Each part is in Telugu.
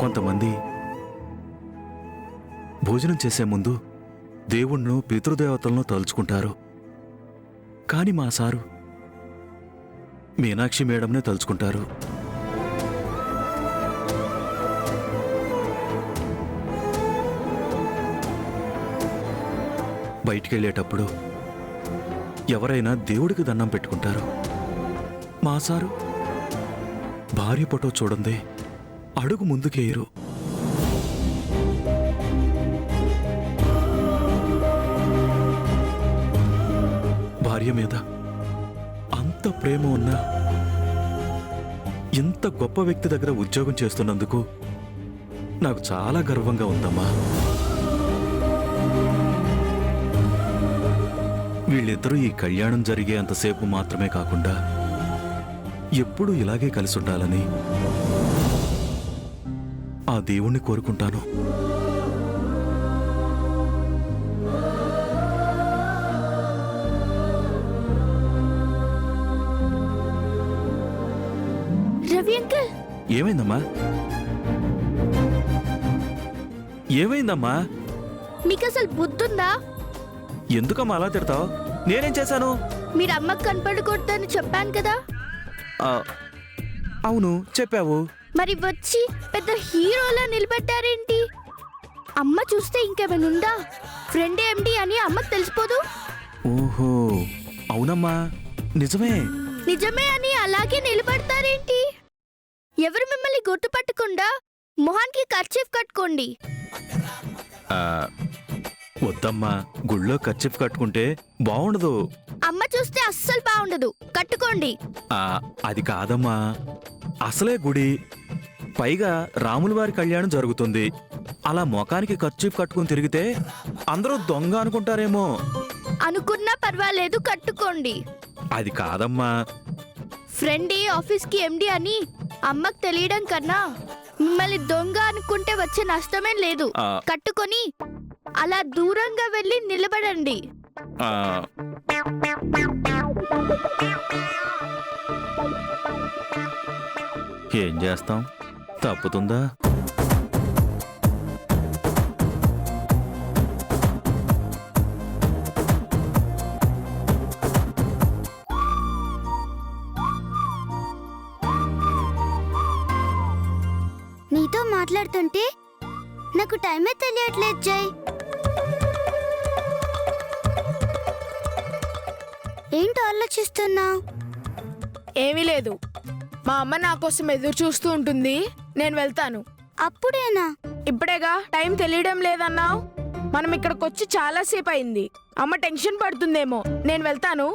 కొంతమంది భోజనం చేసే ముందు దేవుణ్ణు పితృదేవతలను తలుచుకుంటారు. కాని మా సారు మీనాక్షి మేడంనే తలుచుకుంటారు. బయటికెళ్ళేటప్పుడు ఎవరైనా దేవుడికి దండం పెట్టుకుంటారు. మా సారు భార్య ఫోటో చూడందే అడుగు ముందుకేయరు. భార్య మీద అంత ప్రేమ ఉన్నా ఇంత గొప్ప వ్యక్తి దగ్గర ఉద్యోగం చేస్తున్నందుకు నాకు చాలా గర్వంగా ఉందమ్మా. వీళ్ళిద్దరూ ఈ కళ్యాణం జరిగే అంతసేపు మాత్రమే కాకుండా ఎప్పుడూ ఇలాగే కలిసి ఉండాలని ఆ దేవుణ్ణి కోరుకుంటాను. రవి అంకుల్, ఏమైందమ్మా? ఏమైందమ్మా? మీకు అసలు బుద్ధుందా? ఎందుకమ్మా అలా తిడతావు? నేనేం చేశాను? మీరు అమ్మకు కనపడకూడదని చెప్పాను కదా. అవును చెప్పావు. మరి వచ్చి పెద్ద హీరోలా నిలబెట్టారేంటి? అమ్మ చూస్తే ఇంకేమైనా ఉందా? ఫ్రెండ్ ఎండి అని అమ్మకు తెలిసిపోదు. ఓహో అవునమ్మా, నిజమే. నిజమే అని అలాగే నిలబడతారేంటి? ఎవరు మిమ్మల్ని గుర్తుపట్టకుండా మొహానికి కర్చీఫ్ కట్టుకోండి. వద్దమ్మా, గుళ్ళో కర్చీఫ్ కట్టుకుంటే బాగుండదు. అమ్మ చూస్తే అస్సలు బాగుండదు, కట్టుకోండి. అది కాదమ్మా, అసలే గుడి, పైగా రాముల వారి కళ్యాణం జరుగుతుంది. అలా మొఖానికి కర్చీఫ్ కట్టుకుని తిరిగితే అందరూ దొంగ అనుకుంటారేమో. అనుకున్నా పర్వాలేదు, కట్టుకోండి. అది కాదమ్మా. ఫ్రెండ్ ఆఫీస్కి ఎండి అని అమ్మకు తెలియడం కన్నా మిమ్మల్ని దొంగ అనుకుంటే వచ్చే నష్టమేం లేదు. కట్టుకొని అలా దూరంగా వెళ్ళి నిలబడండి. ఏం చేస్తాం, తప్పుతుందా? నీతో మాట్లాడుతుంటే నాకు టైమే తెలియట్లేదు జై. ఏంటో ఆలోచిస్తున్నావు? ఏమీ లేదు, మా అమ్మ నా కోసం ఎదురు చూస్తూ ఉంటుంది. నేను వెళ్తాను. అప్పుడేనా? ఇప్పుడేగా, టైం తెలియడం లేదన్నావు. మనం ఇక్కడికొచ్చి చాలాసేపు అయింది. అమ్మ టెన్షన్ పడుతుందేమో. నేను వెళ్తాను.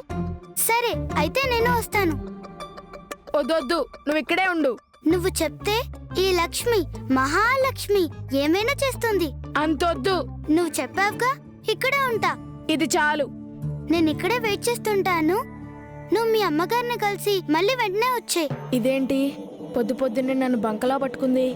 సరే అయితే నేను వస్తాను. వద్దొద్దు, నువ్వు ఇక్కడే ఉండు. నువ్వు చెప్తే ఈ లక్ష్మి, మహాలక్ష్మి ఏమైనా చేస్తుంది. అంతొద్దు. నువ్వు చెప్పావుగా, ఇక్కడే ఉంటా. ఇది చాలు. నేను ఇక్కడే వెయిట్ చేస్తుంటాను. నువ్వు మీ అమ్మగారిని కలిసి మళ్ళీ వెంటనే వచ్చే. ఇదేంటి పొద్దు పొద్దున్నే నన్ను బంకలా పట్టుకుంది?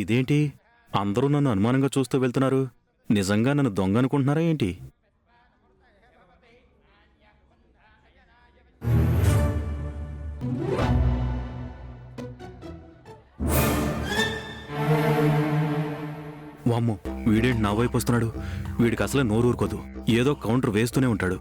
ఇదేంటి, అందరూ నన్ను అనుమానంగా చూస్తూ వెళ్తున్నారు? నిజంగా నన్ను దొంగ అనుకుంటున్నారా ఏంటి? వామ్మో, వీడేంటి నా వైపు వస్తున్నాడు? వీడికి అసలే నోరు ఊరుకోదు, ఏదో కౌంటర్ వేస్తూనే ఉంటాడు.